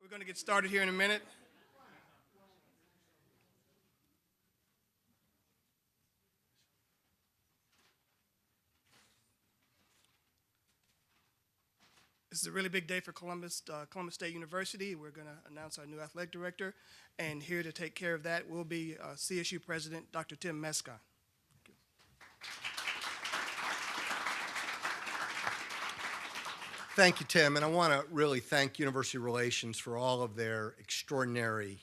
We're going to get started here in a minute. This is a really big day for Columbus State University. We're going to announce our new athletic director, and here to take care of that will be CSU President Dr. Tim Mescon. Thank you, Tim, and I want to really thank University Relations for all of their extraordinary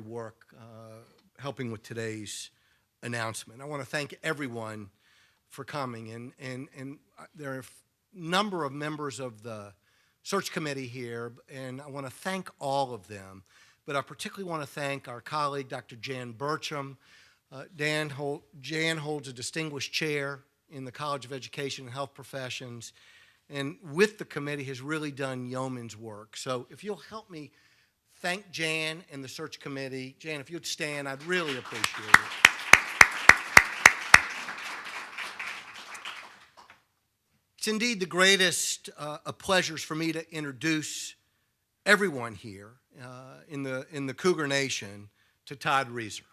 work helping with today's announcement. I want to thank everyone for coming, and there are a number of members of the search committee here, and I want to thank all of them, but I particularly want to thank our colleague, Dr. Jan Bertram. Jan holds a distinguished chair in the College of Education and Health Professions, and with the committee has really done yeoman's work. So if you'll help me thank Jan and the search committee. Jan, if you'd stand, I'd really appreciate it. It's indeed the greatest of pleasures for me to introduce everyone here in the Cougar Nation to Todd Reeser,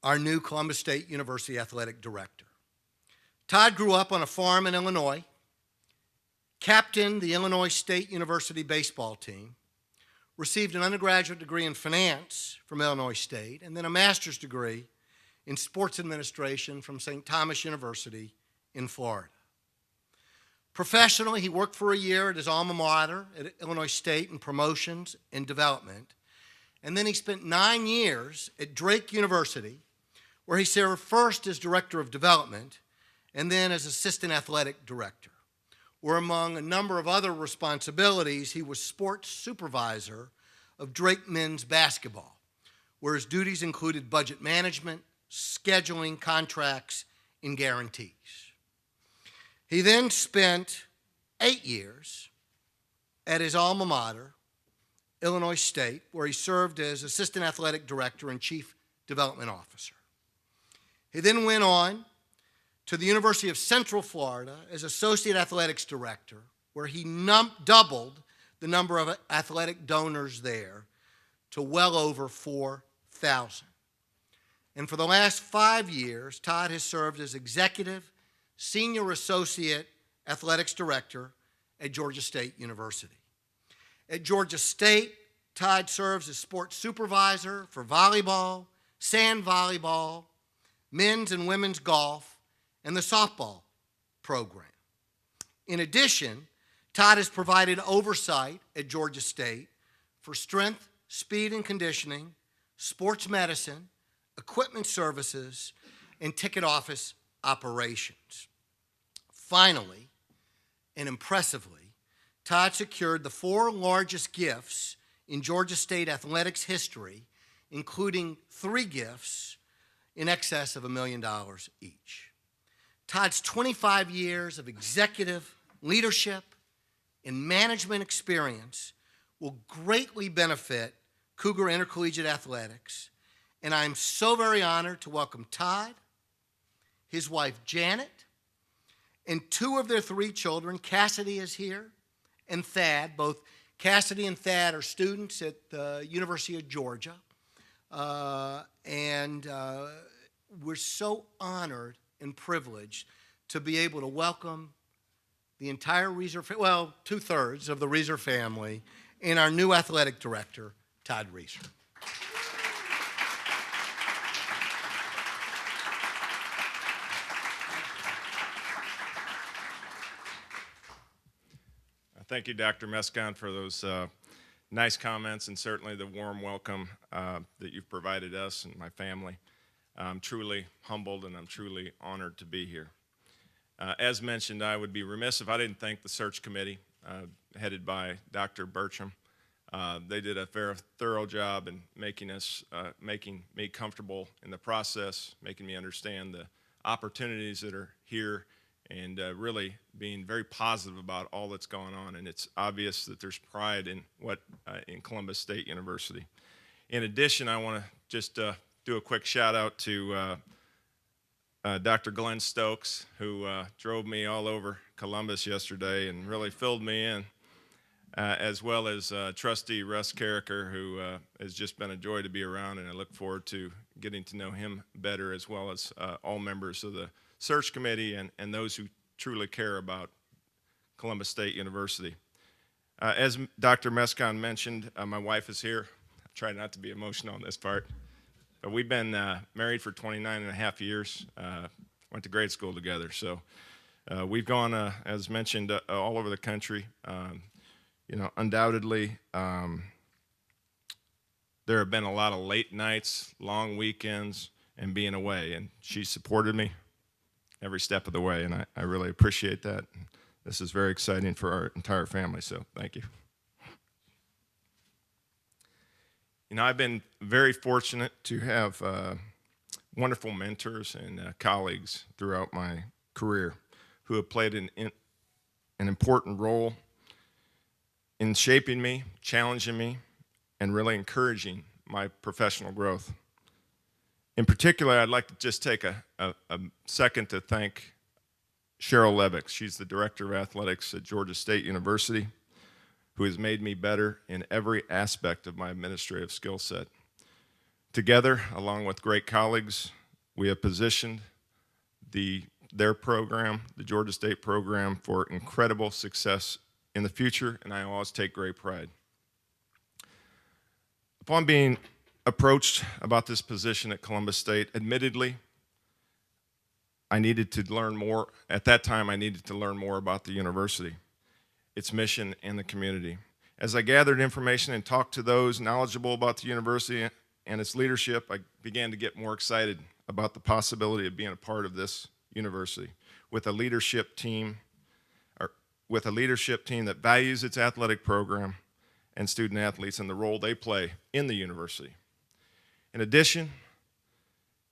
our new Columbus State University Athletic Director. Todd grew up on a farm in Illinois, captained the Illinois State University baseball team, received an undergraduate degree in finance from Illinois State, and then a master's degree in sports administration from St. Thomas University in Florida. Professionally, he worked for a year at his alma mater at Illinois State in promotions and development, and then he spent 9 years at Drake University, where he served first as Director of Development and then as Assistant Athletic Director, where among a number of other responsibilities, he was Sports Supervisor of Drake Men's Basketball, where his duties included budget management, scheduling, contracts, and guarantees. He then spent 8 years at his alma mater, Illinois State, where he served as Assistant Athletic Director and Chief Development Officer. He then went on to the University of Central Florida as Associate Athletics Director, where he doubled the number of athletic donors there to well over 4,000. And for the last 5 years, Todd has served as Executive Senior Associate Athletics Director at Georgia State University. At Georgia State, Todd serves as Sports Supervisor for volleyball, sand volleyball, men's and women's golf, and the softball program. In addition, Todd has provided oversight at Georgia State for strength, speed and conditioning, sports medicine, equipment services, and ticket office operations. Finally, and impressively, Todd secured the 4 largest gifts in Georgia State athletics history, including 3 gifts in excess of $1 million each. Todd's 25 years of executive leadership and management experience will greatly benefit Cougar Intercollegiate Athletics, and I'm so very honored to welcome Todd, his wife Janet, and 2 of their 3 children. Cassidy is here, and Thad. Both Cassidy and Thad are students at the University of Georgia, and we're so honored and privileged to be able to welcome the entire Reeser, 2/3 of the Reeser family, and our new athletic director, Todd Reeser. Thank you, Dr. Mescon, for those nice comments and certainly the warm welcome that you've provided us and my family. I'm truly humbled and I'm truly honored to be here. As mentioned, I would be remiss if I didn't thank the search committee headed by Dr. Bertram. They did a very thorough job in making me comfortable in the process, making me understand the opportunities that are here, and really being very positive about all that's going on. And it's obvious that there's pride in in Columbus State University. In addition, I want to just do a quick shout out to Dr. Glenn Stokes, who drove me all over Columbus yesterday and really filled me in. as well as Trustee Russ Carricker, who has just been a joy to be around, and I look forward to getting to know him better, as well as all members of the search committee and those who truly care about Columbus State University. As Dr. Mescon mentioned, my wife is here. I try not to be emotional on this part. But we've been married for 29 and a half years, went to grade school together. So we've gone, as mentioned, all over the country. You know, undoubtedly, there have been a lot of late nights, long weekends, and being away. And she supported me every step of the way, and I really appreciate that. This is very exciting for our entire family, so thank you. You know, I've been very fortunate to have wonderful mentors and colleagues throughout my career who have played an important role in shaping me, challenging me, and really encouraging my professional growth. In particular, I'd like to just take a second to thank Cheryl Levick. She's the Director of Athletics at Georgia State University, who has made me better in every aspect of my administrative skill set. Together, along with great colleagues, we have positioned their program, the Georgia State program, for incredible success in the future, and I always take great pride. Upon being approached about this position at Columbus State, admittedly, I needed to learn more. At that time, I needed to learn more about the university, its mission, and the community. As I gathered information and talked to those knowledgeable about the university and its leadership, I began to get more excited about the possibility of being a part of this university with a leadership team that values its athletic program and student athletes and the role they play in the university. In addition,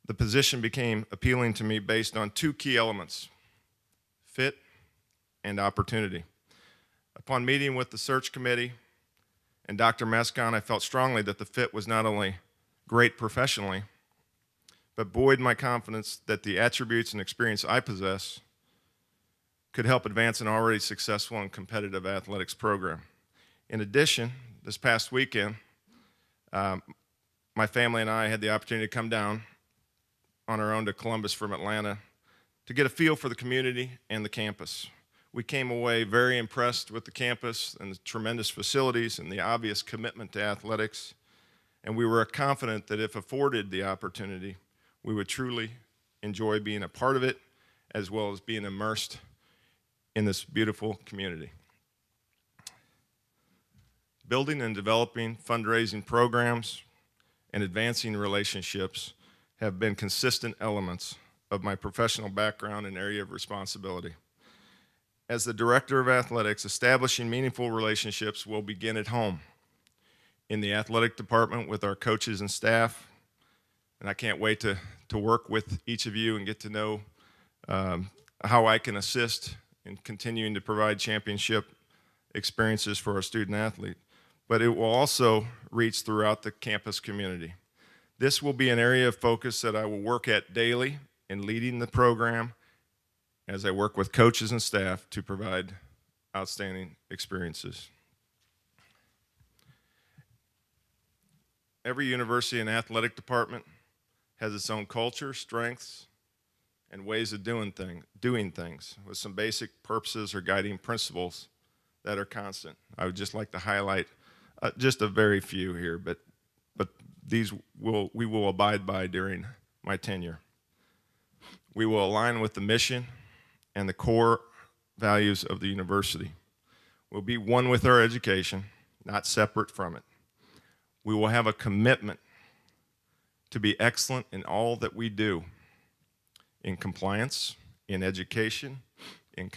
the position became appealing to me based on two key elements: fit and opportunity. Upon meeting with the search committee and Dr. Mescon, I felt strongly that the fit was not only great professionally, but buoyed my confidence that the attributes and experience I possess could help advance an already successful and competitive athletics program. In addition, this past weekend, my family and I had the opportunity to come down on our own to Columbus from Atlanta to get a feel for the community and the campus. We came away very impressed with the campus and the tremendous facilities and the obvious commitment to athletics, and we were confident that if afforded the opportunity, we would truly enjoy being a part of it, as well as being immersed in this beautiful community. Building and developing fundraising programs and advancing relationships have been consistent elements of my professional background and area of responsibility. As the Director of Athletics, establishing meaningful relationships will begin at home, in the athletic department with our coaches and staff, and I can't wait to work with each of you and get to know how I can assist in continuing to provide championship experiences for our student athlete. But it will also reach throughout the campus community. This will be an area of focus that I will work at daily in leading the program as I work with coaches and staff to provide outstanding experiences. Every university and athletic department has its own culture, strengths, and ways of doing things with some basic purposes or guiding principles that are constant. I would just like to highlight just a very few here, but these we will abide by during my tenure. We will align with the mission and the core values of the university. We'll be one with our education, not separate from it. We will have a commitment to be excellent in all that we do, in compliance, in education, in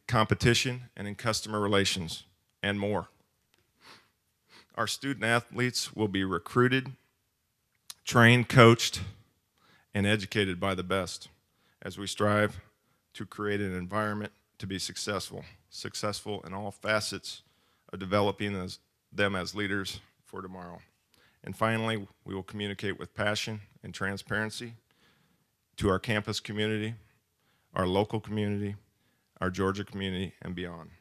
competition, and in customer relations, and more. Our student athletes will be recruited, trained, coached, and educated by the best as we strive to create an environment to be successful in all facets of developing them as leaders for tomorrow. And finally, we will communicate with passion and transparency to our campus community, our local community, our Georgia community, and beyond.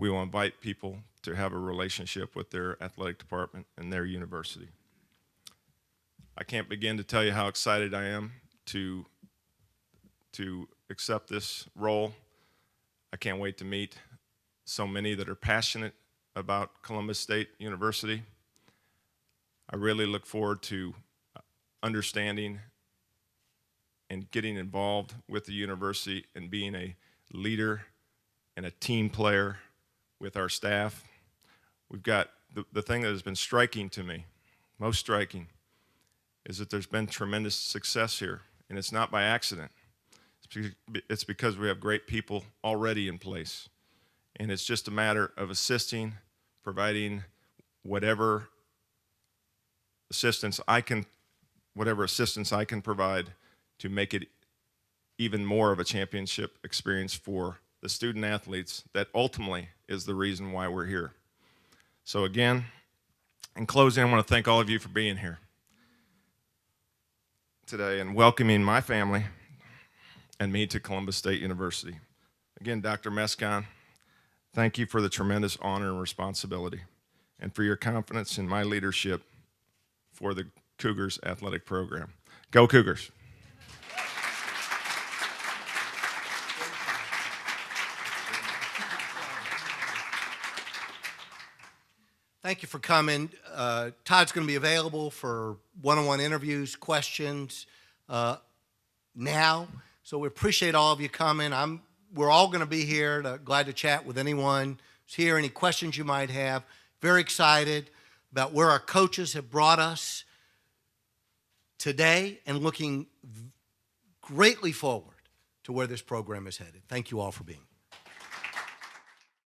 we will invite people to have a relationship with their athletic department and their university. I can't begin to tell you how excited I am to accept this role. I can't wait to meet so many that are passionate about Columbus State University. I really look forward to understanding and getting involved with the university and being a leader and a team player with our staff. We've got the thing that has been striking to me, most striking, is that there's been tremendous success here, and it's not by accident. It's because we have great people already in place, and it's just a matter of assisting, providing whatever assistance I can provide to make it even more of a championship experience for the student athletes that ultimately is the reason why we're here. So again, in closing, I want to thank all of you for being here today and welcoming my family and me to Columbus State University. Again, Dr. Mescon, thank you for the tremendous honor and responsibility and for your confidence in my leadership for the Cougars athletic program. Go Cougars! Thank you for coming. Todd's going to be available for one-on-one interviews, questions now. So we appreciate all of you coming. We're all going to be here, glad to chat with anyone who's here, any questions you might have. Very excited about where our coaches have brought us today and looking greatly forward to where this program is headed. Thank you all for being here.